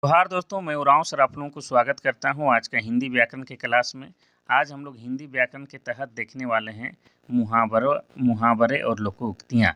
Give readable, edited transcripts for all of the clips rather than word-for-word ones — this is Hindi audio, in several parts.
जोहार दोस्तों, मैं उरांव सर आप लोगों को स्वागत करता हूँ आज का हिंदी व्याकरण के क्लास में। आज हम लोग हिंदी व्याकरण के तहत देखने वाले हैं मुहावरे और लोकोक्तियाँ।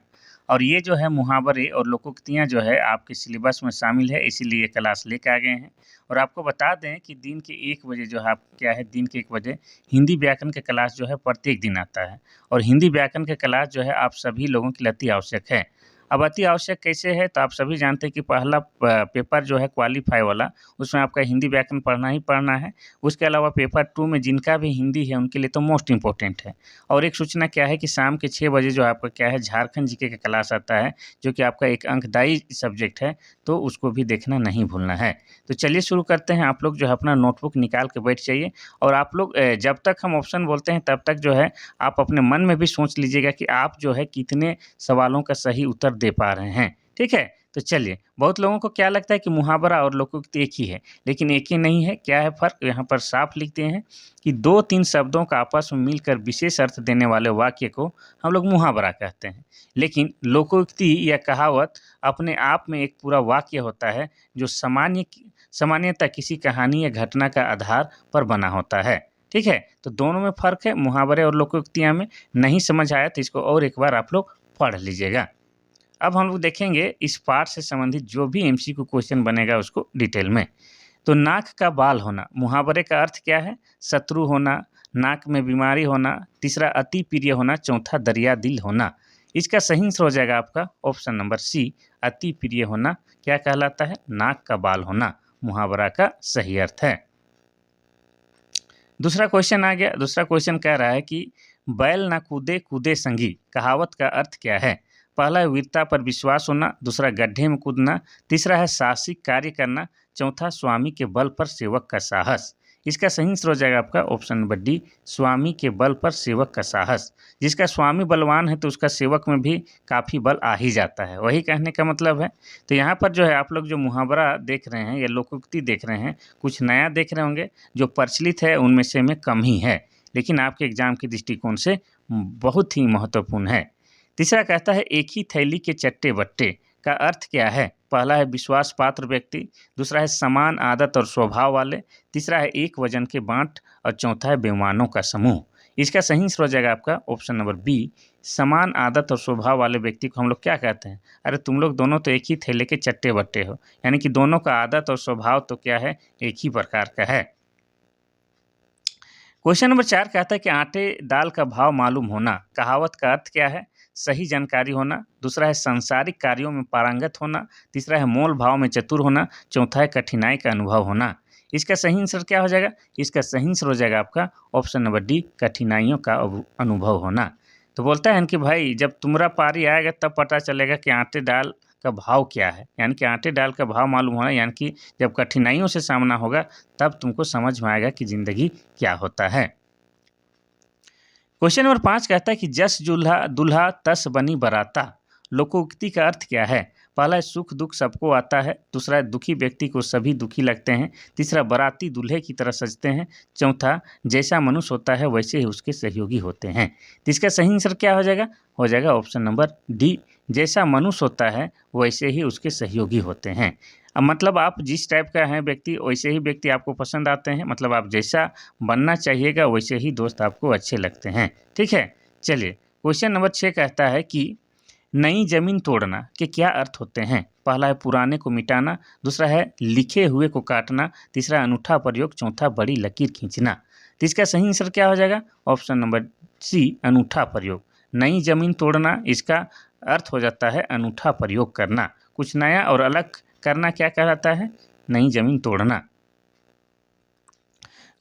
और ये जो है मुहावरे और लोकोक्तियाँ जो है आपके सिलेबस में शामिल है, इसीलिए क्लास लेके आ गए हैं। और आपको बता दें कि दिन के 1 बजे जो है आप क्या है दिन के 1 बजे हिंदी व्याकरण का क्लास जो है प्रत्येक दिन आता है। और हिंदी व्याकरण का क्लास जो है आप सभी लोगों के लिए अति आवश्यक है। अब अति आवश्यक कैसे है, तो आप सभी जानते हैं कि पहला पेपर जो है क्वालीफाई वाला, उसमें आपका हिंदी व्याकरण पढ़ना ही पढ़ना है। उसके अलावा पेपर 2 में जिनका भी हिंदी है उनके लिए तो मोस्ट इम्पोर्टेंट है। और एक सूचना क्या है कि शाम के 6 बजे जो आपका क्या है झारखंड जीके का क्लास आता है, जो कि आपका एक अंकदायी सब्जेक्ट है, तो उसको भी देखना नहीं भूलना है। तो चलिए शुरू करते हैं। आप लोग जो है अपना नोटबुक निकाल के बैठ जाइए। और आप लोग जब तक हम ऑप्शन बोलते हैं तब तक जो है आप अपने मन में भी सोच लीजिएगा कि आप जो है कितने सवालों का सही उत्तर दे पा रहे हैं, ठीक है? तो चलिए, बहुत लोगों को क्या लगता है कि मुहावरा और लोकोक्ति एक ही है, लेकिन एक ही नहीं है। क्या है फ़र्क? यहाँ पर साफ लिखते हैं कि 2-3 शब्दों का आपस में मिलकर विशेष अर्थ देने वाले वाक्य को हम लोग मुहावरा कहते हैं। लेकिन लोकोक्ति या कहावत अपने आप में एक पूरा वाक्य होता है, जो सामान्यतः किसी कहानी या घटना का आधार पर बना होता है, ठीक है? तो दोनों में फ़र्क है, मुहावरे और लोकोक्तियाँ में। नहीं समझ आया तो इसको और एक बार आप लोग पढ़ लीजिएगा। अब हम लोग देखेंगे इस पाठ से संबंधित जो भी एमसीक्यू क्वेश्चन बनेगा उसको डिटेल में। तो नाक का बाल होना, मुहावरे का अर्थ क्या है? शत्रु होना, नाक में बीमारी होना, तीसरा अति प्रिय होना, चौथा दरिया दिल होना। इसका सही आंसर हो जाएगा आपका ऑप्शन नंबर सी, अति प्रिय होना क्या कहलाता है? नाक का बाल होना मुहावरा का सही अर्थ है। दूसरा क्वेश्चन आ गया। दूसरा क्वेश्चन कह रहा है कि बैल ना कूदे कूदे संगी कहावत का अर्थ क्या है? पहला है वीरता पर विश्वास होना, दूसरा गड्ढे में कूदना, तीसरा है साहसिक कार्य करना, चौथा स्वामी के बल पर सेवक का साहस। इसका सही आंसर हो जाएगा आपका ऑप्शन नंबर डी, स्वामी के बल पर सेवक का साहस। जिसका स्वामी बलवान है तो उसका सेवक में भी काफ़ी बल आ ही जाता है, वही कहने का मतलब है। तो यहाँ पर जो है आप लोग जो मुहावरा देख रहे हैं या लोकोक्ति देख रहे हैं, कुछ नया देख रहे होंगे। जो प्रचलित है उनमें से में कम ही है, लेकिन आपके एग्जाम के दृष्टिकोण से बहुत ही महत्वपूर्ण है। तीसरा कहता है एक ही थैली के चट्टे बट्टे का अर्थ क्या है? पहला है विश्वास पात्र व्यक्ति, दूसरा है समान आदत और स्वभाव वाले, तीसरा है एक वजन के बांट और चौथा है बेईमानों का समूह। इसका सही आंसर हो जाएगा आपका ऑप्शन नंबर बी, समान आदत और स्वभाव वाले व्यक्ति को हम लोग क्या कहते हैं? अरे तुम लोग दोनों तो एक ही थैले के चट्टे बट्टे हो, यानी कि दोनों का आदत और स्वभाव तो क्या है? एक ही प्रकार का है। क्वेश्चन नंबर 4 कहता है कि आटे दाल का भाव मालूम होना कहावत का अर्थ क्या है? सही जानकारी होना, दूसरा है सांसारिक कार्यों में पारंगत होना, तीसरा है मोल भाव में चतुर होना, चौथा है कठिनाई का अनुभव होना। इसका सही आंसर क्या हो जाएगा? इसका सही आंसर हो जाएगा आपका ऑप्शन नंबर डी, कठिनाइयों का अनुभव होना। तो बोलता है कि भाई जब तुम्हारा पारी आएगा तब पता चलेगा कि आटे दाल का भाव क्या है, यानी कि आटे दाल का भाव मालूम होना, यानी कि जब कठिनाइयों से सामना होगा तब तुमको समझ में आएगा कि ज़िंदगी क्या होता है। क्वेश्चन नंबर 5 कहता है कि जस दूल्हा दूल्हा तस बनी बराता लोकोक्ति का अर्थ क्या है? पहला है सुख दुख सबको आता है, दूसरा है दुखी व्यक्ति को सभी दुखी लगते हैं, तीसरा बाराती दूल्हे की तरह सजते हैं, चौथा जैसा मनुष्य होता है वैसे ही उसके सहयोगी होते हैं। तो इसका सही आंसर क्या हो जाएगा? हो जाएगा ऑप्शन नंबर डी, जैसा मनुष्य होता है वैसे ही उसके सहयोगी होते हैं। अब मतलब आप जिस टाइप का हैं व्यक्ति वैसे ही व्यक्ति आपको पसंद आते हैं, मतलब आप जैसा बनना चाहिएगा वैसे ही दोस्त आपको अच्छे लगते हैं, ठीक है? चलिए, क्वेश्चन नंबर 6 कहता है कि नई ज़मीन तोड़ना के क्या अर्थ होते हैं? पहला है पुराने को मिटाना, दूसरा है लिखे हुए को काटना, तीसरा अनूठा प्रयोग, चौथा बड़ी लकीर खींचना। तो इसका सही आंसर क्या हो जाएगा? ऑप्शन नंबर सी, अनूठा प्रयोग। नई ज़मीन तोड़ना इसका अर्थ हो जाता है अनूठा प्रयोग करना, कुछ नया और अलग करना क्या कहलाता है? नई ज़मीन तोड़ना।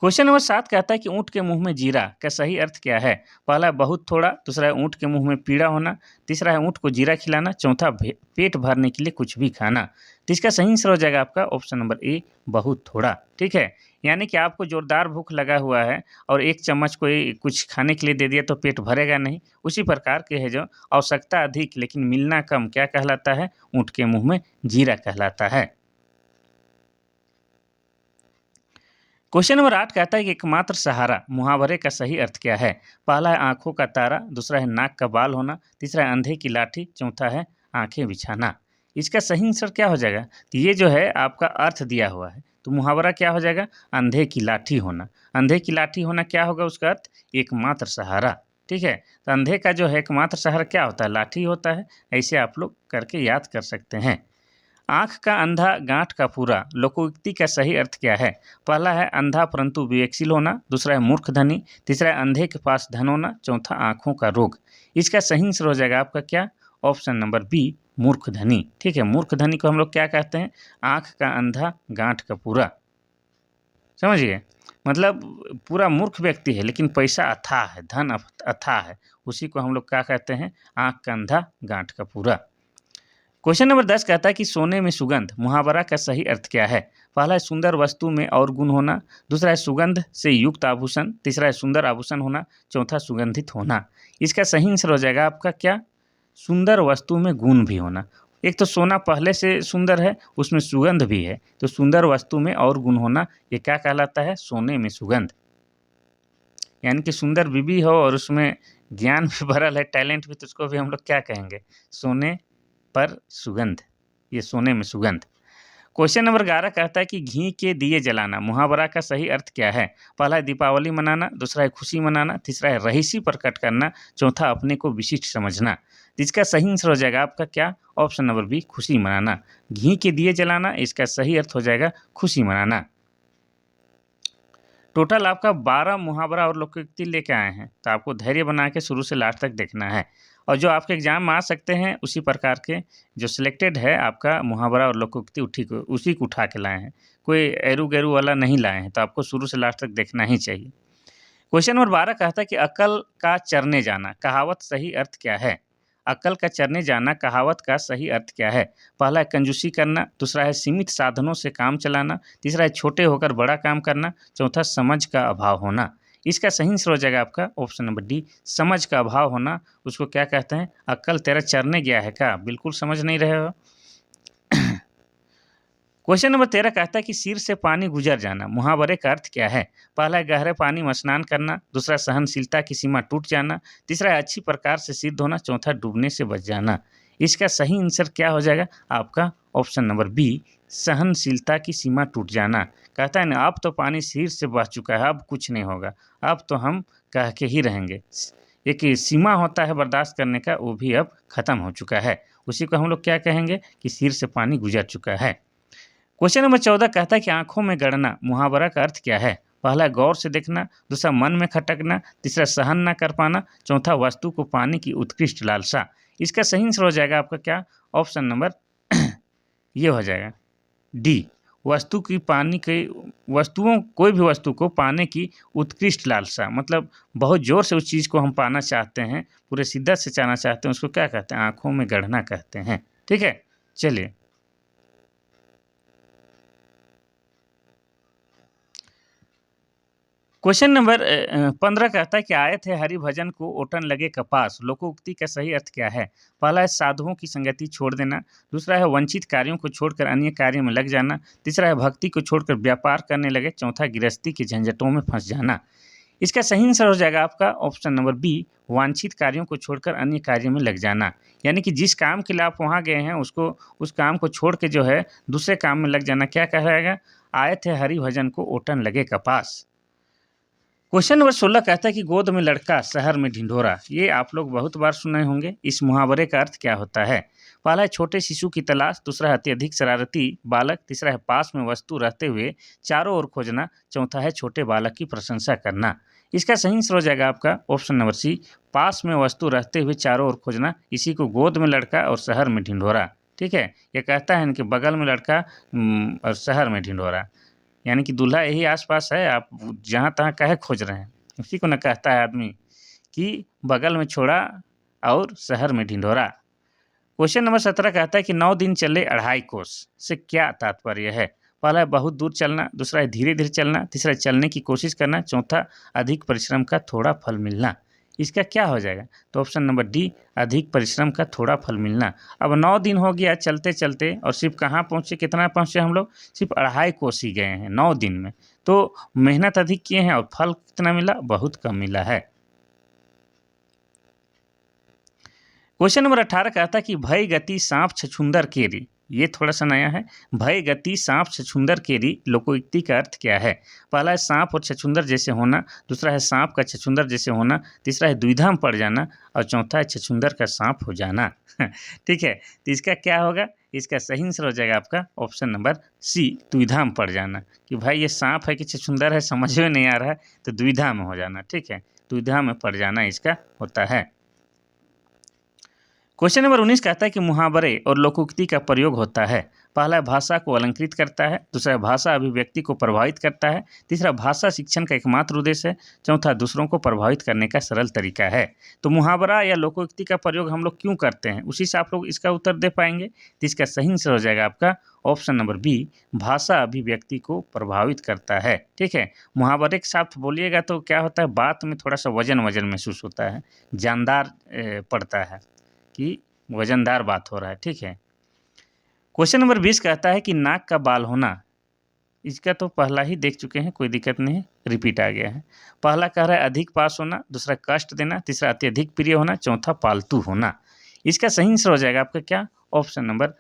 क्वेश्चन नंबर 7 कहता है कि ऊँट के मुँह में जीरा का सही अर्थ क्या है? पहला है बहुत थोड़ा, दूसरा है ऊँट के मुँह में पीड़ा होना, तीसरा है ऊँट को जीरा खिलाना, चौथा पेट भरने के लिए कुछ भी खाना। तो इसका सही आंसर हो जाएगा आपका ऑप्शन नंबर ए, बहुत थोड़ा, ठीक है? यानी कि आपको जोरदार भूख लगा हुआ है और एक चम्मच कोई कुछ खाने के लिए दे दिया तो पेट भरेगा नहीं, उसी प्रकार के है जो आवश्यकता अधिक लेकिन मिलना कम क्या कहलाता है? ऊँट के मुँह में जीरा कहलाता है। क्वेश्चन नंबर 8 कहता है कि एकमात्र सहारा मुहावरे का सही अर्थ क्या है? पहला है आँखों का तारा, दूसरा है नाक का बाल होना, तीसरा है अंधे की लाठी, चौथा है आँखें बिछाना। इसका सही आंसर क्या हो जाएगा? तो ये जो है आपका अर्थ दिया हुआ है, तो मुहावरा क्या हो जाएगा? अंधे की लाठी होना। अंधे की लाठी होना क्या होगा उसका अर्थ? एकमात्र सहारा। ठीक है, तो अंधे का जो है एकमात्र सहारा क्या होता है? लाठी होता है। ऐसे आप लोग करके याद कर सकते हैं। आँख का अंधा गांठ का पूरा लोकोक्ति का सही अर्थ क्या है? पहला है अंधा परंतु विवेकशील होना, दूसरा है मूर्ख धनी, तीसरा है अंधे के पास धन होना, चौथा आँखों का रोग। इसका सही आंसर हो जाएगा आपका क्या? ऑप्शन नंबर बी, मूर्ख धनी। ठीक है, मूर्ख धनी को हम लोग क्या कहते हैं? आँख का अंधा गांठ का पूरा। समझ गए? मतलब पूरा मूर्ख व्यक्ति है लेकिन पैसा अथाह है, धन अथाह है, उसी को हम लोग क्या कहते हैं? आँख का अंधा गांठ का पूरा। क्वेश्चन नंबर 10 कहता है कि सोने में सुगंध मुहावरा का सही अर्थ क्या है? पहला है सुंदर वस्तु में और गुण होना, दूसरा है सुगंध से युक्त आभूषण, तीसरा है सुंदर आभूषण होना, चौथा सुगंधित होना। इसका सही आंसर हो जाएगा आपका क्या? सुंदर वस्तु में गुण भी होना। एक तो सोना पहले से सुंदर है, उसमें सुगंध भी है, तो सुंदर वस्तु में और गुण होना ये क्या कहलाता है? सोने में सुगंध। यानी कि सुंदर बीबी हो और उसमें ज्ञान भी भरल है, टैलेंट भी, तो उसको भी हम लोग क्या कहेंगे? सोने पर सुगंध, ये सोने में सुगंध। क्वेश्चन नंबर 11 कहता है कि घी के दिए जलाना मुहावरा का सही अर्थ क्या है? पहला है दीपावली मनाना, दूसरा है खुशी मनाना, तीसरा है रईसी प्रकट करना, चौथा अपने को विशिष्ट समझना। इसका सही आंसर हो जाएगा आपका क्या? ऑप्शन नंबर बी, खुशी मनाना। घी के दिए जलाना, इसका सही अर्थ हो जाएगा खुशी मनाना। टोटल आपका 12 मुहावरा और लोकोक्ति लेके आए हैं, तो आपको धैर्य बना के शुरू से लास्ट तक देखना है। और जो आपके एग्जाम में आ सकते हैं उसी प्रकार के जो सिलेक्टेड है आपका मुहावरा और लोकोक्ति उसी को उठा के लाए हैं, कोई एरू गैरू वाला नहीं लाए हैं, तो आपको शुरू से लास्ट तक देखना ही चाहिए। क्वेश्चन नंबर 12 कहता है कि अकल का चरने जाना कहावत सही अर्थ क्या है? अकल का चरने जाना कहावत का सही अर्थ क्या है? पहला है कंजूसी करना, दूसरा है सीमित साधनों से काम चलाना, तीसरा है छोटे होकर बड़ा काम करना, चौथा समझ का अभाव होना। इसका सही आंसर हो जाएगा आपका ऑप्शन नंबर डी, समझ का अभाव होना। उसको क्या कहते हैं? अकल तेरा चरने गया है क्या? बिल्कुल समझ नहीं रहे हो। क्वेश्चन नंबर 13 कहता है कि सिर से पानी गुजर जाना मुहावरे का अर्थ क्या है? पहला है गहरे पानी में स्नान करना, दूसरा सहनशीलता की सीमा टूट जाना, तीसरा है अच्छी प्रकार से सिद्ध होना, चौथा डूबने से बच जाना। इसका सही आंसर क्या हो जाएगा आपका? ऑप्शन नंबर बी, सहनशीलता की सीमा टूट जाना। कहता है ना, अब तो पानी सिर से बह चुका है, अब कुछ नहीं होगा, अब तो हम कह के ही रहेंगे। एक सीमा होता है बर्दाश्त करने का, वो भी अब खत्म हो चुका है, उसी को हम लोग क्या कहेंगे? कि सिर से पानी गुजर चुका है। क्वेश्चन नंबर 14 कहता है कि आंखों में गड़ना मुहावरा का अर्थ क्या है? पहला गौर से देखना, दूसरा मन में खटकना, तीसरा सहन न कर पाना, चौथा वस्तु को पाने की उत्कृष्ट लालसा। इसका सही आंसर हो जाएगा आपका क्या? ऑप्शन नंबर ये हो जाएगा डी, वस्तु की पानी के वस्तुओं कोई भी वस्तु को पाने की उत्कृष्ट लालसा, मतलब बहुत जोर से उस चीज़ को हम पाना चाहते हैं, पूरे शिद्दत से चाहना चाहते हैं, उसको क्या कहते हैं? आंखों में गड़ना कहते हैं। ठीक है, चलिए क्वेश्चन नंबर 15 कहता है कि आए थे हरिभजन को ओटन लगे कपास लोकोक्ति का सही अर्थ क्या है? पहला है साधुओं की संगति छोड़ देना, दूसरा है वंचित कार्यों को छोड़कर अन्य कार्यों में लग जाना, तीसरा है भक्ति को छोड़कर व्यापार करने लगे, चौथा गृहस्थी के झंझटों में फंस जाना। इसका सही आंसर हो जाएगा आपका ऑप्शन नंबर बी, वांछित कार्यों को छोड़कर अन्य कार्यों में लग जाना। यानी कि जिस काम के लिए आप वहाँ गए हैं उसको उस काम को छोड़ के जो है दूसरे काम में लग जाना क्या कहलाएगा? आए थे हरिभजन को ओटन लगे कपास। क्वेश्चन नंबर 16 कहता है कि गोद में लड़का शहर में ढिंढोरा। ये आप लोग बहुत बार सुने होंगे। इस मुहावरे का अर्थ क्या होता है? पहला है छोटे शिशु की तलाश, दूसरा है अत्यधिक शरारती बालक, तीसरा है पास में वस्तु रहते हुए चारों ओर खोजना, चौथा है छोटे बालक की प्रशंसा करना। इसका सही आंसर हो जाएगा आपका ऑप्शन नंबर सी, पास में वस्तु रहते हुए चारों ओर खोजना। इसी को गोद में लड़का और शहर में ढिंढोरा। ठीक है, ये कहता है कि बगल में लड़का और शहर में ढिंढोरा, यानी कि दूल्हा यही आस-पास है, आप जहाँ तहाँ काहे खोज रहे हैं? उसी को ना कहता है आदमी कि बगल में छोड़ा और शहर में ढिंढोरा। क्वेश्चन नंबर 17 कहता है कि 9 दिन चले 2.5 कोस से क्या तात्पर्य है? पहला है बहुत दूर चलना, दूसरा है धीरे-धीरे चलना, तीसरा है चलने की कोशिश करना, चौथा अधिक परिश्रम का थोड़ा फल मिलना। इसका क्या हो जाएगा? तो ऑप्शन नंबर डी, अधिक परिश्रम का थोड़ा फल मिलना। अब 9 दिन हो गया चलते-चलते और सिर्फ़ कहाँ पहुँचे, कितना पहुँचे हम लोग? सिर्फ़ 2.5 कोस ही गए हैं 9 दिन में। तो मेहनत अधिक किए हैं और फल कितना मिला? बहुत कम मिला है। क्वेश्चन नंबर 18 कहता है कि भय गति सांप छछूंदर केरी, ये थोड़ा सा नया है। भय गति सांप छछूंदर केरी लोकोक्ति का अर्थ क्या है? पहला है सांप और छछूंदर जैसे होना, दूसरा है सांप का छछूंदर जैसे होना, तीसरा है द्विधा में पड़ जाना और चौथा है छछूंदर का सांप हो जाना। ठीक है, तो इसका क्या होगा? इसका सही आंसर हो जाएगा आपका ऑप्शन नंबर सी, द्विधा में पड़ जाना, कि भाई ये सांप है कि छछूंदर है समझ में नहीं आ रहा है, तो द्विधा में हो जाना। ठीक है, द्विधा में पड़ जाना इसका होता है। क्वेश्चन नंबर 19 कहता है कि मुहावरे और लोकोक्ति का प्रयोग होता है। पहला है भाषा को अलंकृत करता है, दूसरा है भाषा अभिव्यक्ति को प्रभावित करता है, तीसरा भाषा शिक्षण का एकमात्र उद्देश्य है, चौथा दूसरों को प्रभावित करने का सरल तरीका है। तो मुहावरा या लोकोक्ति का प्रयोग हम लोग क्यों करते हैं, उसी से आप लोग इसका उत्तर दे पाएंगे। तो इसका सही आंसर हो जाएगा आपका ऑप्शन नंबर बी, भाषा अभिव्यक्ति को प्रभावित करता है। ठीक है, मुहावरे के साथ बोलिएगा तो क्या होता है, बात में थोड़ा सा वजन वजन महसूस होता है, जानदार पड़ता है कि वजनदार बात हो रहा है। ठीक है, क्वेश्चन नंबर 20 कहता है कि नाक का बाल होना, इसका तो पहला ही देख चुके हैं, कोई दिक्कत नहीं, रिपीट आ गया है। पहला कह रहा है अधिक पास होना, दूसरा कष्ट देना, तीसरा अत्यधिक प्रिय होना, चौथा पालतू होना। इसका सही आंसर हो जाएगा आपका क्या, ऑप्शन नंबर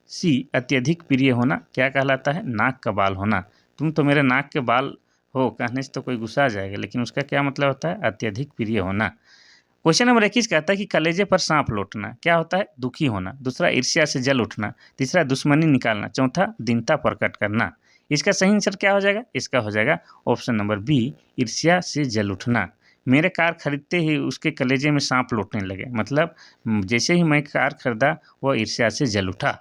सी, अत्यधिक प्रिय होना। क्या कहलाता है? नाक का बाल होना। तुम तो मेरे नाक के बाल हो कहने से तो कोई गुस्सा आ जाएगा, लेकिन उसका क्या मतलब होता है? अत्यधिक प्रिय होना। क्वेश्चन नंबर 21 कहता है कि कलेजे पर सांप लौटना क्या होता है? दुखी होना, दूसरा ईर्ष्या से जल उठना, तीसरा दुश्मनी निकालना, चौथा दीनता प्रकट करना। इसका सही आंसर क्या हो जाएगा? इसका हो जाएगा ऑप्शन नंबर बी, ईर्ष्या से जल उठना। मेरे कार खरीदते ही उसके कलेजे में सांप लौटने लगे, मतलब जैसे ही मैं कार खरीदा वह ईर्ष्या से जल उठा।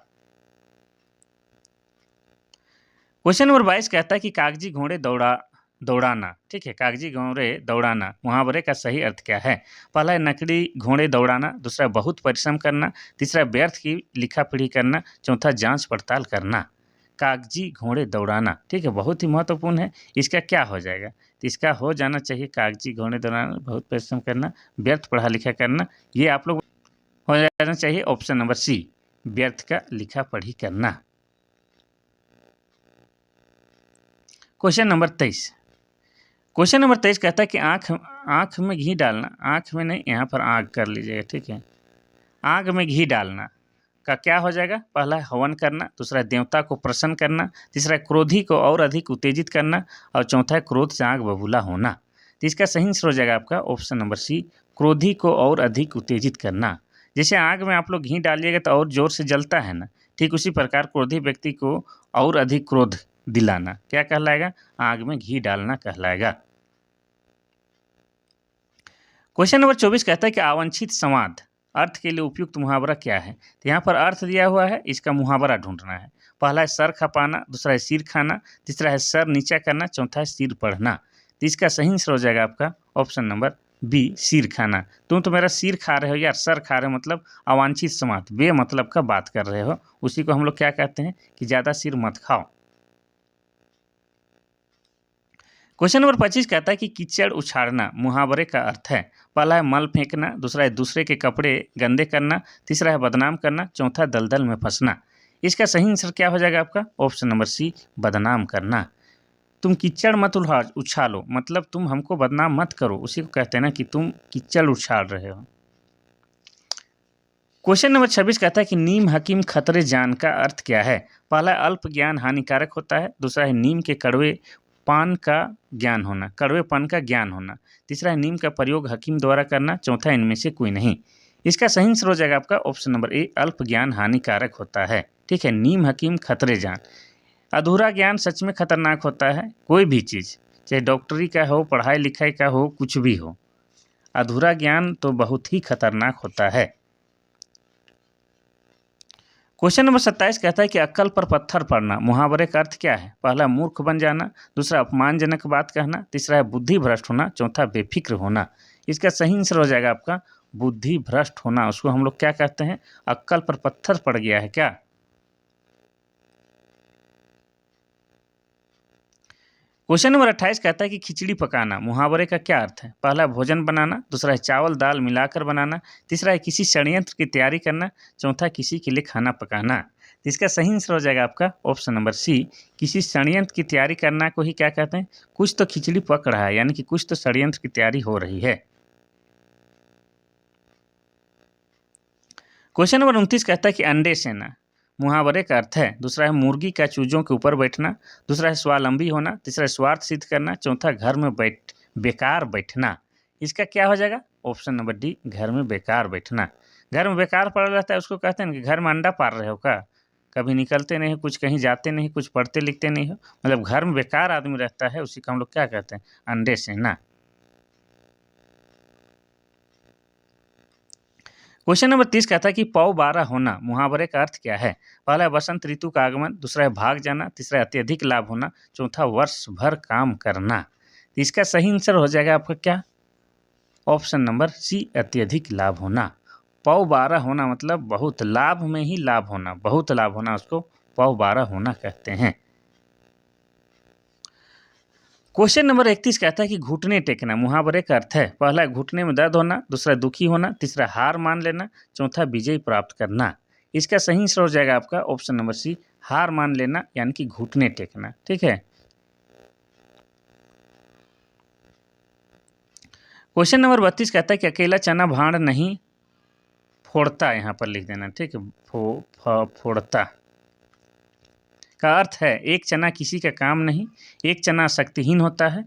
क्वेश्चन नंबर 22 कहता है कि कागजी घोड़े दौड़ाना। ठीक है, कागजी घोड़े दौड़ाना मुहावरे का सही अर्थ क्या है? पहला है नकली घोड़े दौड़ाना, दूसरा बहुत परिश्रम करना, तीसरा व्यर्थ की लिखा पढ़ी करना, चौथा जांच पड़ताल करना। कागजी घोड़े दौड़ाना, ठीक है, बहुत ही महत्वपूर्ण है। इसका क्या हो जाएगा? तो इसका हो जाना चाहिए कागजी घोड़े दौड़ाना, बहुत परिश्रम करना, व्यर्थ पढ़ा लिखा करना। ये आप लोग हो जाना चाहिए ऑप्शन नंबर सी, व्यर्थ का लिखा पढ़ी करना। क्वेश्चन नंबर 23, क्वेश्चन नंबर 23 कहता है कि आँख में घी डालना, आँख में नहीं, यहाँ पर आग कर लीजिएगा। ठीक है, आग में घी डालना का क्या हो जाएगा? पहला है हवन करना, दूसरा है देवता को प्रसन्न करना, तीसरा है क्रोधी को और अधिक उत्तेजित करना और चौथा है क्रोध से आग बबूला होना। तो इसका सही आंसर हो जाएगा आपका ऑप्शन नंबर सी, क्रोधी को और अधिक उत्तेजित करना। जैसे आग में आप लोग घी डालिएगा तो और जोर से जलता है ना, ठीक उसी प्रकार क्रोधी व्यक्ति को और अधिक क्रोध दिलाना क्या कहलाएगा? आग में घी डालना कहलाएगा। क्वेश्चन नंबर 24 कहता है कि अवांछित संवाद अर्थ के लिए उपयुक्त मुहावरा क्या है? तो यहाँ पर अर्थ दिया हुआ है, इसका मुहावरा ढूंढना है। पहला है सर खपाना, दूसरा है सिर खाना, तीसरा है सर नीचा करना, चौथा है सिर पढ़ना। तो इसका सही आंसर हो जाएगा आपका ऑप्शन नंबर बी, सिर खाना। तुम तो मेरा सिर खा रहे हो यार, सर खा रहे हो मतलब अवांछित संवाद, बे मतलब का बात कर रहे हो, उसी को हम लोग क्या कहते हैं कि ज़्यादा सिर मत खाओ। क्वेश्चन नंबर 25 कहता है कि कीचड़ उछाड़ना मुहावरे का अर्थ है। पहला है मल फेंकना, दूसरा है दूसरे के कपड़े गंदे करना, तीसरा है बदनाम करना, चौथा दलदल में फंसना। इसका सही आंसर क्या हो जाएगा आपका? ऑप्शन नंबर सी, बदनाम करना। तुम कीचड़ मत उछालो, मतलब तुम हमको बदनाम मत करो, उसी को कहते हैं ना कि तुम कीचड़ उछाल रहे हो। क्वेश्चन नंबर 26 कहता है कि नीम हकीम खतरे जान का अर्थ क्या है? पहला अल्प ज्ञान हानिकारक होता है, दूसरा है नीम के कड़वे पान का ज्ञान होना, कड़वेपन का ज्ञान होना, तीसरा है नीम का प्रयोग हकीम द्वारा करना, चौथा इनमें से कोई नहीं। इसका सही आंसर हो जाएगा आपका ऑप्शन नंबर ए, अल्प ज्ञान हानिकारक होता है। ठीक है, नीम हकीम खतरे जान, अधूरा ज्ञान सच में खतरनाक होता है। कोई भी चीज़ चाहे डॉक्टरी का हो, पढ़ाई लिखाई का हो, कुछ भी हो, अधूरा ज्ञान तो बहुत ही खतरनाक होता है। क्वेश्चन नंबर 27 कहता है कि अक्ल पर पत्थर पड़ना मुहावरे का अर्थ क्या है? पहला मूर्ख बन जाना, दूसरा अपमानजनक बात कहना, तीसरा है बुद्धि भ्रष्ट होना, चौथा बेफिक्र होना। इसका सही आंसर हो जाएगा आपका बुद्धि भ्रष्ट होना। उसको हम लोग क्या कहते हैं? अक्ल पर पत्थर पड़ गया है क्या? क्वेश्चन नंबर 28 कहता है कि खिचड़ी पकाना मुहावरे का क्या अर्थ है? पहला भोजन बनाना, दूसरा है चावल दाल मिलाकर बनाना, तीसरा है किसी षड्यंत्र की तैयारी करना, चौथा किसी के लिए खाना पकाना। तो इसका सही आंसर हो जाएगा आपका ऑप्शन नंबर सी, किसी षड्यंत्र की तैयारी करना को ही क्या कहते हैं? कुछ तो खिचड़ी पक रहा है, यानी कि कुछ तो षड्यंत्र की तैयारी हो रही है। क्वेश्चन नंबर 29 कहता है कि अंडे सेना। मुहावरे का अर्थ है, दूसरा है मुर्गी का चूजों के ऊपर बैठना, दूसरा है स्वावलंबी होना, तीसरा है स्वार्थ सिद्ध करना, चौथा घर में बेकार बैठना। इसका क्या हो जाएगा? ऑप्शन नंबर डी, घर में बेकार बैठना। घर में बेकार पड़ा रहता है उसको कहते हैं कि घर में अंडा पार रहे हो का, कभी निकलते नहीं, कुछ कहीं जाते नहीं, कुछ पढ़ते लिखते नहीं हो, मतलब घर में बेकार आदमी रहता है, उसी को हम लोग क्या कहते हैं? अंडे सेना। क्वेश्चन नंबर 30 कहता है कि पौ 12 होना। मुहावरे का अर्थ क्या है? पहला है वसंत ऋतु का आगमन, दूसरा है भाग जाना, तीसरा है अत्यधिक लाभ होना, चौथा वर्ष भर काम करना। इसका सही आंसर हो जाएगा आपका क्या? ऑप्शन नंबर सी, अत्यधिक लाभ होना। पौ 12 होना मतलब बहुत लाभ में ही लाभ होना, बहुत लाभ होना, उसको पौ 12 होना कहते हैं। क्वेश्चन नंबर 31 कहता है कि घुटने टेकना। मुहावरे का अर्थ है, पहला घुटने में दर्द होना, दूसरा दुखी होना, तीसरा हार मान लेना, चौथा विजय प्राप्त करना। इसका सही आंसर हो जाएगा आपका ऑप्शन नंबर सी, हार मान लेना, यानी कि घुटने टेकना। ठीक है। क्वेश्चन नंबर 32 कहता है कि अकेला चना भांड नहीं फोड़ता, यहाँ पर लिख देना। ठीक है, फोड़ता का अर्थ है, एक चना किसी का काम नहीं, एक चना शक्तिहीन होता है,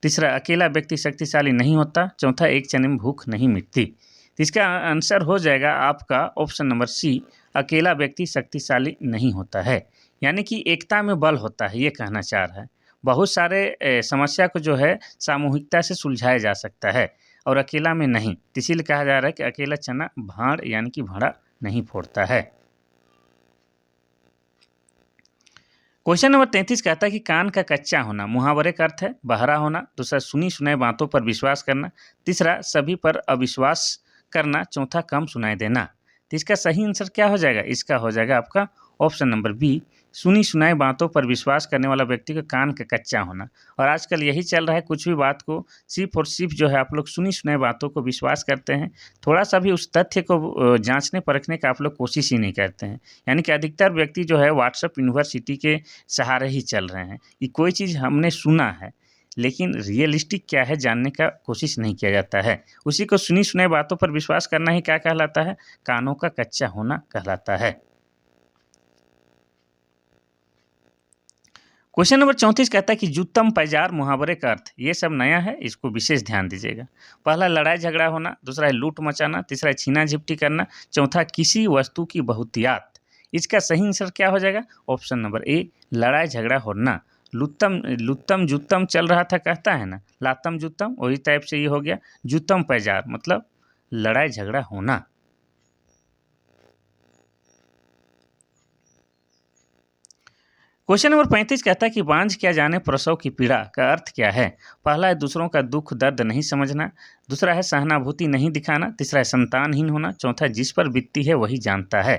तीसरा अकेला व्यक्ति शक्तिशाली नहीं होता, चौथा एक चने में भूख नहीं मिटती। तो इसका आंसर हो जाएगा आपका ऑप्शन नंबर सी, अकेला व्यक्ति शक्तिशाली नहीं होता है, यानी कि एकता में बल होता है, ये कहना चाह रहा है। बहुत सारे समस्या को जो है सामूहिकता से सुलझाया जा सकता है और अकेला में नहीं, इसीलिए कहा जा रहा है कि अकेला चना भांड़ यानी कि भाड़ा नहीं फोड़ता है। क्वेश्चन नंबर 33 कहता है कि कान का कच्चा होना। मुहावरे का अर्थ है बहरा होना, दूसरा सुनी सुनाई बातों पर विश्वास करना, तीसरा सभी पर अविश्वास करना, चौथा कम सुनाई देना। तो इसका सही आंसर क्या हो जाएगा? इसका हो जाएगा आपका ऑप्शन नंबर बी, सुनी सुनाई बातों पर विश्वास करने वाला व्यक्ति का कान का कच्चा होना। और आजकल यही चल रहा है, कुछ भी बात को सिर्फ और सिर्फ जो है आप लोग सुनी सुनाई बातों को विश्वास करते हैं, थोड़ा सा भी उस तथ्य को जांचने परखने का आप लोग कोशिश ही नहीं करते हैं। यानी कि अधिकतर व्यक्ति जो है व्हाट्सएप यूनिवर्सिटी के सहारे ही चल रहे हैं कि कोई चीज़ हमने सुना है लेकिन रियलिस्टिक क्या है जानने का कोशिश नहीं किया जाता है। उसी को सुनी सुनाई बातों पर विश्वास करना ही क्या कहलाता है? कानों का कच्चा होना कहलाता है। क्वेश्चन नंबर 34 कहता है कि जुत्तम पैजार। मुहावरे का अर्थ, ये सब नया है, इसको विशेष ध्यान दीजिएगा। पहला लड़ाई झगड़ा होना, दूसरा है लूट मचाना, तीसरा है छीना झिपटी करना, चौथा किसी वस्तु की बहुतियात। इसका सही आंसर क्या हो जाएगा? ऑप्शन नंबर ए, लड़ाई झगड़ा होना। लुत्तम लुत्तम जुत्तम चल रहा था, कहता है ना, लातम जुत्तम, वही टाइप से ये हो गया जुत्तम पैजार, मतलब लड़ाई झगड़ा होना। क्वेश्चन नंबर 35 कहता है कि बांझ क्या जाने प्रसव की पीड़ा। का अर्थ क्या है? पहला है दूसरों का दुख दर्द नहीं समझना, दूसरा है सहानुभूति नहीं दिखाना, तीसरा है संतानहीन होना, चौथा जिस पर बीतती है वही जानता है।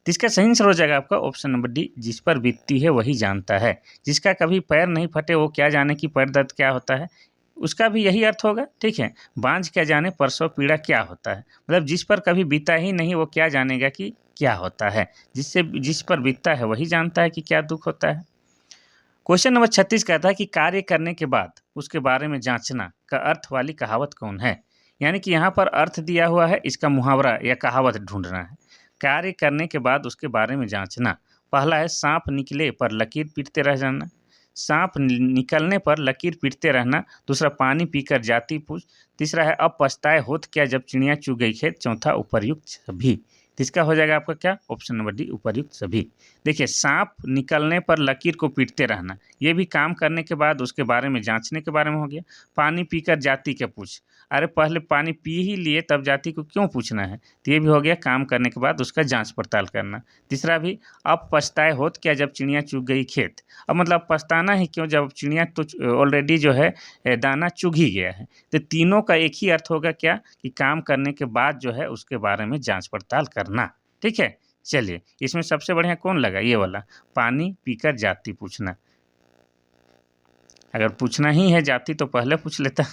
तो इसका सही आंसर हो जाएगा आपका ऑप्शन नंबर डी, जिस पर बीतती है वही जानता है। जिसका कभी पैर नहीं फटे वो क्या जाने कि पैर दर्द क्या होता है, उसका भी यही अर्थ होगा। ठीक है, बांझ क्या जाने प्रसव पीड़ा क्या होता है, मतलब जिस पर कभी बीता ही नहीं वो क्या जानेगा कि क्या होता है, जिस पर बीतता है वही जानता है कि क्या दुख होता है। क्वेश्चन नंबर 36 कहता है कि कार्य करने के बाद उसके बारे में जांचना का अर्थ वाली कहावत कौन है? यानी कि यहाँ पर अर्थ दिया हुआ है, इसका मुहावरा या कहावत ढूंढना है। कार्य करने के बाद उसके बारे में जांचना। पहला है सांप निकले पर लकीर पीटते रह जाना, सांप निकलने पर लकीर पीटते रहना, दूसरा पानी पीकर जाति पूछ, तीसरा है अब पछताए होत क्या जब चिड़िया चुग गई खेत, चौथा उपर्युक्त सभी। इसका हो जाएगा आपका क्या? ऑप्शन नंबर डी, उपर्युक्त सभी। देखिए, सांप निकलने पर लकीर को पीटते रहना, ये भी काम करने के बाद उसके बारे में जांचने के बारे में हो गया। पानी पीकर जाति के पूछ, अरे पहले पानी पी ही लिए तब जाति को क्यों पूछना है, तो ये भी हो गया काम करने के बाद उसका जांच पड़ताल करना। तीसरा भी अब पछताए होत क्या जब चिड़िया चुग गई खेत, अब मतलब पछताना ही क्यों जब चिड़िया तो ऑलरेडी जो है दाना चुग ही गया है। तो तीनों का एक ही अर्थ होगा क्या, कि काम करने के बाद जो है उसके बारे में जांच पड़ताल करना। ठीक है, चलिए इसमें सबसे बढ़िया कौन लगा? ये वाला, पानी पीकर जाति पूछना। अगर पूछना ही है जाति तो पहले पूछ लेता।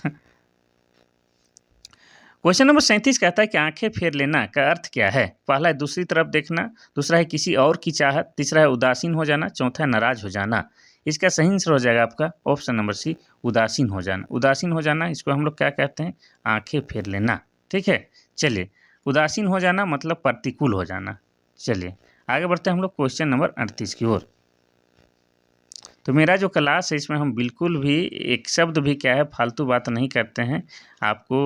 क्वेश्चन नंबर 37 कहता है कि आंखें फेर लेना का अर्थ क्या है? पहला है दूसरी तरफ देखना, दूसरा है किसी और की चाहत, तीसरा है उदासीन हो जाना, चौथा है नाराज हो जाना। इसका सही आंसर हो जाएगा आपका ऑप्शन नंबर सी, उदासीन हो जाना। इसको हम लोग क्या कहते हैं? आंखें फेर लेना। ठीक है, चलिए उदासीन हो जाना मतलब प्रतिकूल हो जाना। चलिए आगे बढ़ते हैं हम लोग क्वेश्चन नंबर 38 की ओर। तो मेरा जो क्लास है इसमें हम बिल्कुल भी एक शब्द भी क्या है फालतू बात नहीं करते हैं। आपको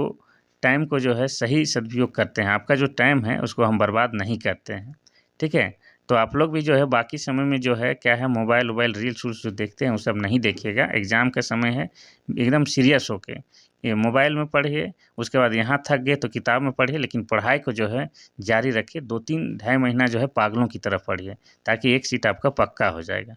टाइम को जो है सही सदुपयोग करते हैं, आपका जो टाइम है उसको हम बर्बाद नहीं करते हैं, ठीक है। तो आप लोग भी जो है बाकी समय में जो है क्या है मोबाइल वोबाइल रील्स उल्स जो देखते हैं वो सब नहीं देखिएगा। एग्ज़ाम का समय है, एकदम सीरियस होके ये मोबाइल में पढ़िए, उसके बाद यहाँ थक गए तो किताब में पढ़िए, लेकिन पढ़ाई को जो है जारी रखिए। 2-3 ढाई महीना जो है पागलों की तरह पढ़िए, ताकि एक सीट आपका पक्का हो जाएगा।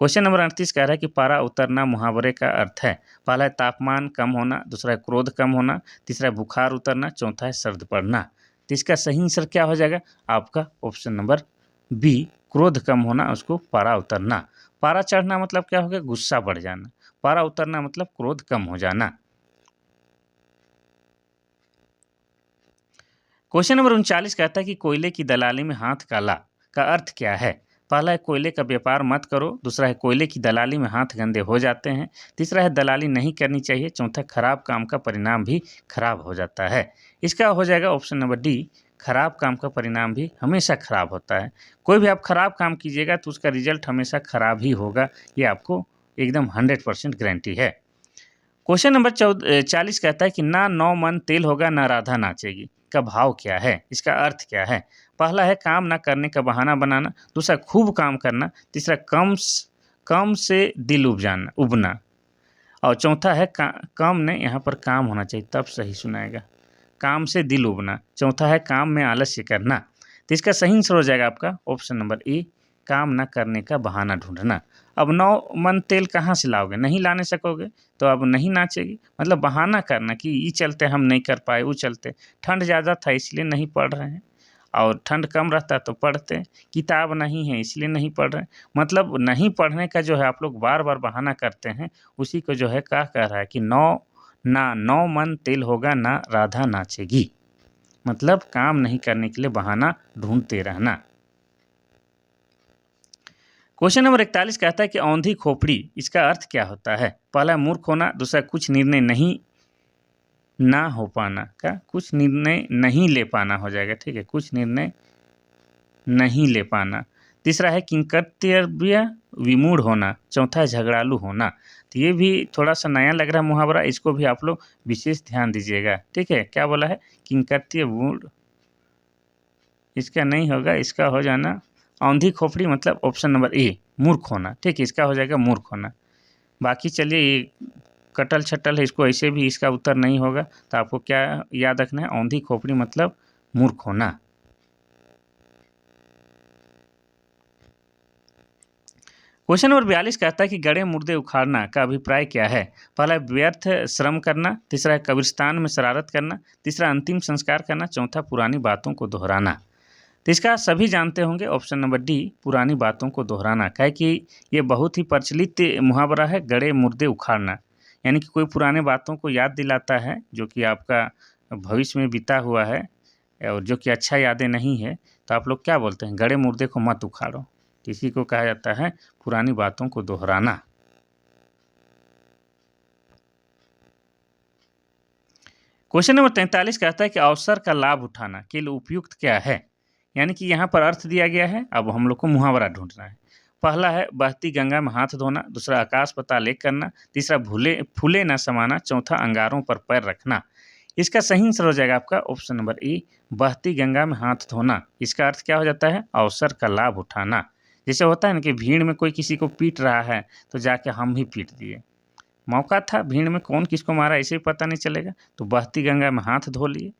क्वेश्चन नंबर 38 कह रहा है कि पारा उतरना मुहावरे का अर्थ है। पहला है तापमान कम होना, दूसरा है क्रोध कम होना, तीसरा है बुखार उतरना, चौथा है सर्द पड़ना। तो इसका सही आंसर क्या हो जाएगा आपका? ऑप्शन नंबर बी, क्रोध कम होना, उसको पारा उतरना। पारा चढ़ना मतलब क्या हो गया? गुस्सा बढ़ जाना। पारा उतरना मतलब क्रोध कम हो जाना। क्वेश्चन नंबर 39 कहता है कि कोयले की दलाली में हाथ काला का अर्थ क्या है? पहला है कोयले का व्यापार मत करो, दूसरा है कोयले की दलाली में हाथ गंदे हो जाते हैं, तीसरा है दलाली नहीं करनी चाहिए, चौथा खराब काम का परिणाम भी खराब हो जाता है। इसका हो जाएगा ऑप्शन नंबर डी, खराब काम का परिणाम भी हमेशा खराब होता है। कोई भी आप खराब काम कीजिएगा तो उसका रिजल्ट हमेशा खराब ही होगा, ये आपको एकदम 100% गारंटी है। क्वेश्चन नंबर 40 कहता है कि ना नौ मन तेल होगा ना राधा नाचेगी का भाव क्या है? इसका अर्थ क्या है? पहला है काम ना करने का बहाना बनाना, दूसरा खूब काम करना, तीसरा कम से दिल उबना, और चौथा है काम ने यहाँ पर काम होना चाहिए तब सही सुनाएगा, काम से दिल उबना। चौथा है काम में आलस्य करना। तो इसका सही आंसर हो जाएगा आपका ऑप्शन नंबर ए, काम ना करने का बहाना ढूंढना। अब 9 मन तेल कहाँ से लाओगे? नहीं लाने सकोगे तो अब नहीं नाचेगी, मतलब बहाना करना कि ये चलते हम नहीं कर पाए, वो चलते ठंड ज़्यादा था इसलिए नहीं पढ़ रहे हैं, और ठंड कम रहता तो पढ़ते, किताब नहीं है इसलिए नहीं पढ़ रहे। मतलब नहीं पढ़ने का जो है आप लोग बार बार बहाना करते हैं, उसी को जो है क्या कह रहा है कि नौ मन तेल होगा ना राधा नाचेगी, मतलब काम नहीं करने के लिए बहाना ढूंढते रहना। क्वेश्चन नंबर 41 कहता है कि औंधी खोपड़ी इसका अर्थ क्या होता है? पहला मूर्ख होना, दूसरा कुछ निर्णय नहीं ना हो पाना का कुछ निर्णय नहीं ले पाना हो जाएगा, ठीक है, कुछ निर्णय नहीं ले पाना। तीसरा है किंकर्तव्य विमूढ़ होना, चौथा है झगड़ालू होना। तो ये भी थोड़ा सा नया लग रहा है मुहावरा, इसको भी आप लोग विशेष ध्यान दीजिएगा, ठीक है। क्या बोला है? किंकर्तव्य विमूढ़, इसका नहीं होगा, इसका हो जाना औंधी खोपड़ी मतलब ऑप्शन नंबर ए, मूर्ख होना, ठीक है, इसका हो जाएगा मूर्ख होना। बाकी चलिए ये कटल छटल है, इसको ऐसे भी इसका उत्तर नहीं होगा, तो आपको क्या याद रखना है? औंधी खोपड़ी मतलब मूर्ख होना। क्वेश्चन नंबर 42 कहता है कि गड़े मुर्दे उखाड़ना का अभिप्राय क्या है? पहला है व्यर्थ श्रम करना, तीसरा है कब्रिस्तान में शरारत करना, तीसरा अंतिम संस्कार करना, चौथा पुरानी बातों को दोहराना। तो इसका सभी जानते होंगे ऑप्शन नंबर डी, पुरानी बातों को दोहराना। क्या है कि ये बहुत ही प्रचलित मुहावरा है, गड़े मुर्दे उखाड़ना, यानी कि कोई पुराने बातों को याद दिलाता है जो कि आपका भविष्य में बीता हुआ है और जो कि अच्छा यादें नहीं है, तो आप लोग क्या बोलते हैं? गड़े मुर्दे को मत उखाड़ो। इसी को कहा जाता है पुरानी बातों को दोहराना। क्वेश्चन नंबर 43 कहता है कि अवसर का लाभ उठाना के लिए उपयुक्त क्या है? यानी कि यहाँ पर अर्थ दिया गया है, अब हम लोग को मुहावरा ढूंढना है। पहला है बहती गंगा में हाथ धोना, दूसरा आकाश पताल एक करना, तीसरा भूले फूले ना समाना, चौथा अंगारों पर पैर रखना। इसका सही आंसर हो जाएगा आपका ऑप्शन नंबर ए, बहती गंगा में हाथ धोना। इसका अर्थ क्या हो जाता है? अवसर का लाभ उठाना। जैसे होता है ना कि भीड़ में कोई किसी को पीट रहा है तो जाके हम भी पीट दिए, मौका था, भीड़ में कौन किसको मारा ऐसे ही पता नहीं चलेगा, तो बहती गंगा में हाथ धो लिए।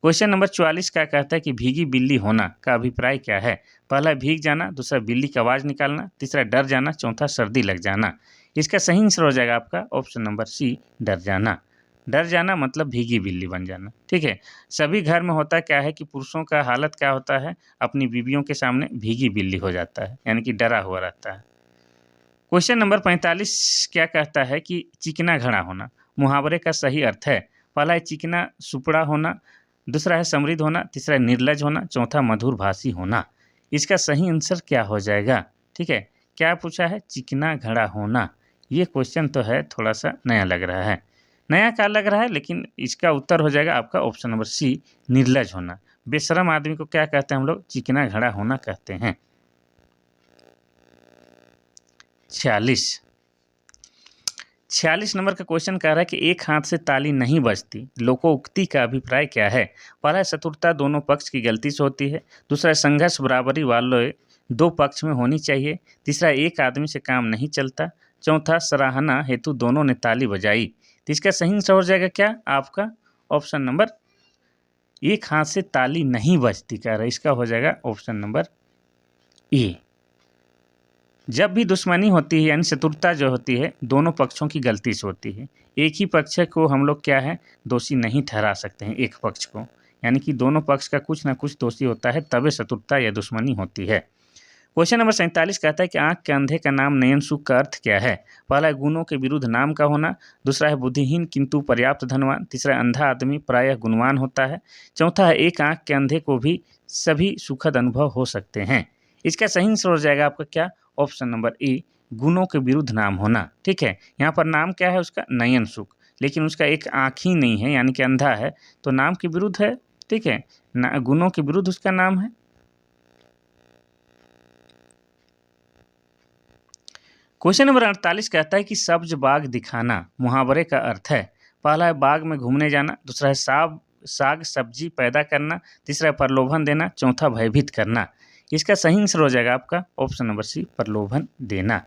क्वेश्चन नंबर 44 क्या कहता है कि भीगी बिल्ली होना का अभिप्राय क्या है? पहला भीग जाना, दूसरा बिल्ली की आवाज़ निकालना, तीसरा डर जाना, चौथा सर्दी लग जाना। इसका सही आंसर हो जाएगा आपका ऑप्शन नंबर सी, डर जाना। डर जाना मतलब भीगी बिल्ली बन जाना, ठीक है। सभी घर में होता क्या है कि पुरुषों का हालत क्या होता है? अपनी बीवियों के सामने भीगी बिल्ली हो जाता है, यानी कि डरा हुआ रहता है। क्वेश्चन नंबर 45 क्या कहता है कि चिकना घड़ा होना मुहावरे का सही अर्थ है? पहला है चिकना सुपड़ा होना, दूसरा है समृद्ध होना, तीसरा है निर्लज होना, चौथा मधुर भाषी होना। इसका सही आंसर क्या हो जाएगा? ठीक है, क्या पूछा है? चिकना घड़ा होना। ये क्वेश्चन तो है थोड़ा सा नया लग रहा है, नया क्या लग रहा है, लेकिन इसका उत्तर हो जाएगा आपका ऑप्शन नंबर सी, निर्लज होना। बेशरम आदमी को क्या कहते हैं हम लोग? चिकना घड़ा होना कहते हैं। 46 नंबर का क्वेश्चन कह रहा है कि एक हाथ से ताली नहीं बजती, लोकोक्ति का अभिप्राय क्या है? पहला है शत्रुता दोनों पक्ष की गलती से होती है। दूसरा है संघर्ष बराबरी वाले दो पक्ष में होनी चाहिए। तीसरा एक आदमी से काम नहीं चलता। चौथा सराहना हेतु दोनों ने ताली बजाई। तो इसका सही आंसर हो जाएगा क्या आपका? ऑप्शन नंबर एक हाथ से ताली नहीं बजती कह रहा है, इसका हो जाएगा ऑप्शन नंबर ए। जब भी दुश्मनी होती है यानी शत्रुता जो होती है दोनों पक्षों की गलती से होती है। एक ही पक्ष को हम लोग क्या है दोषी नहीं ठहरा सकते हैं एक पक्ष को, यानी कि दोनों पक्ष का कुछ ना कुछ दोषी होता है तभी शत्रुता या दुश्मनी होती है। क्वेश्चन नंबर 47 कहता है कि आंख के अंधे का नाम नयन सुख का अर्थ क्या है? पहला है गुणों के विरुद्ध नाम का होना। दूसरा है बुद्धिहीन किंतु पर्याप्त धनवान। तीसरा अंधा आदमी प्रायः गुणवान होता है। चौथा है एक आंख के अंधे को भी सभी सुखद अनुभव हो सकते हैं। इसका सही आंसर हो जाएगा आपका क्या? ऑप्शन नंबर ए, गुणों के विरुद्ध नाम होना। ठीक है, यहाँ पर नाम क्या है उसका? नयन सुख, लेकिन उसका एक आँख ही नहीं है यानी कि अंधा है, तो नाम के विरुद्ध है। ठीक है, गुणों के विरुद्ध उसका नाम है। क्वेश्चन नंबर 48 कहता है कि सब्ज बाग दिखाना मुहावरे का अर्थ है। पहला है बाग में घूमने जाना। दूसरा है साग सब्जी पैदा करना। तीसरा है प्रलोभन देना। चौथा भयभीत करना। इसका सही आंसर हो जाएगा आपका ऑप्शन नंबर सी, प्रलोभन देना।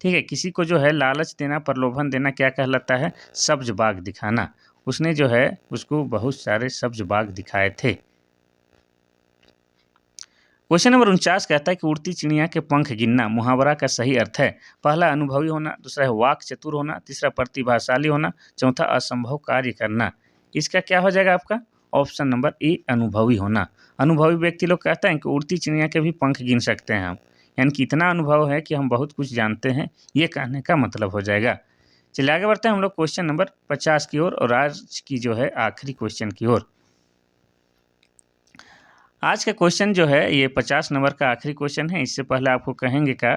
ठीक है, किसी को जो है लालच देना, प्रलोभन देना क्या कहलाता है? सब्ज बाग दिखाना। उसने जो है उसको बहुत सारे सब्ज बाग दिखाए थे। क्वेश्चन नंबर 49 कहता है कि उड़ती चिड़िया के पंख गिनना मुहावरा का सही अर्थ है। पहला अनुभवी होना। दूसरा है वाक चतुर होना। तीसरा प्रतिभाशाली होना। चौथा असंभव कार्य करना। इसका क्या हो जाएगा आपका? ऑप्शन नंबर ए, अनुभवी होना। अनुभवी व्यक्ति लोग कहते हैं कि उड़ती चिड़िया के भी पंख गिन सकते हैं हम, यानी कि इतना अनुभव है कि हम बहुत कुछ जानते हैं, ये कहने का मतलब हो जाएगा। चलिए आगे बढ़ते हैं हम लोग क्वेश्चन नंबर 50 की ओर और आज की जो है आखिरी क्वेश्चन की ओर। आज का क्वेश्चन जो है ये 50 नंबर का आखिरी क्वेश्चन है। इससे पहले आपको कहेंगे का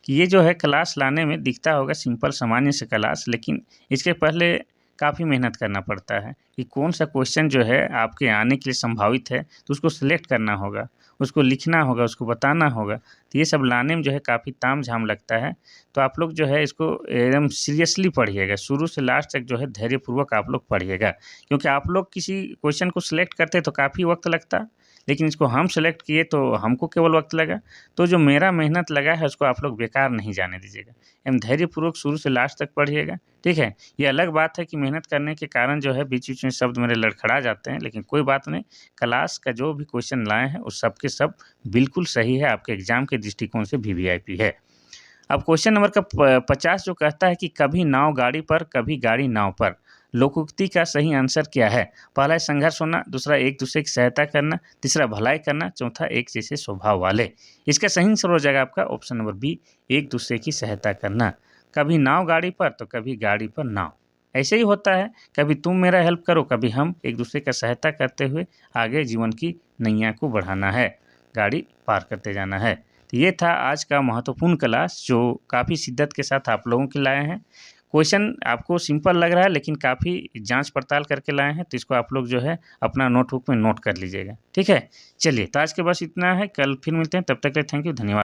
कि ये जो है क्लास लाने में दिखता होगा सिंपल सामान्य से क्लास, लेकिन इसके पहले काफ़ी मेहनत करना पड़ता है कि कौन सा क्वेश्चन जो है आपके आने के लिए संभावित है, तो उसको सिलेक्ट करना होगा, उसको लिखना होगा, उसको बताना होगा। तो ये सब लाने में जो है काफ़ी ताम झाम लगता है। तो आप लोग जो है इसको एकदम सीरियसली पढ़िएगा, शुरू से लास्ट तक जो है धैर्यपूर्वक आप लोग पढ़िएगा, क्योंकि आप लोग किसी क्वेश्चन को सिलेक्ट करते तो काफ़ी वक्त लगता, लेकिन इसको हम सेलेक्ट किए तो हमको केवल वक्त लगा। तो जो मेरा मेहनत लगा है उसको आप लोग बेकार नहीं जाने दीजिएगा, एवं धैर्यपूर्वक शुरू से लास्ट तक पढ़िएगा। ठीक है, ये अलग बात है कि मेहनत करने के कारण जो है बीच बीच में शब्द मेरे लड़खड़ा जाते हैं, लेकिन कोई बात नहीं, क्लास का जो भी क्वेश्चन लाए हैं वो सब के सब बिल्कुल सही है, आपके एग्जाम के दृष्टिकोण से भी वीआईपी है। अब क्वेश्चन नंबर का 50 जो कहता है कि कभी नाव गाड़ी पर कभी गाड़ी नाव पर, लोकोक्ति का सही आंसर क्या है? पहला है संघर्ष होना। दूसरा एक दूसरे की सहायता करना। तीसरा भलाई करना। चौथा एक जैसे स्वभाव वाले। इसका सही आंसर हो जाएगा आपका ऑप्शन नंबर बी, एक दूसरे की सहायता करना। कभी नाव गाड़ी पर तो कभी गाड़ी पर नाव, ऐसे ही होता है, कभी तुम मेरा हेल्प करो, कभी हम एक दूसरे का सहायता करते हुए आगे जीवन की नैया को बढ़ाना है, गाड़ी पार करते जाना है। तो ये था आज का महत्वपूर्ण क्लास जो काफ़ी शिद्दत के साथ आप लोगों के लाए हैं। क्वेश्चन आपको सिंपल लग रहा है लेकिन काफ़ी जांच पड़ताल करके लाए हैं, तो इसको आप लोग जो है अपना नोटबुक में नोट कर लीजिएगा। ठीक है, चलिए तो आज के बस इतना है, कल फिर मिलते हैं, तब तक के लिए थैंक यू, धन्यवाद।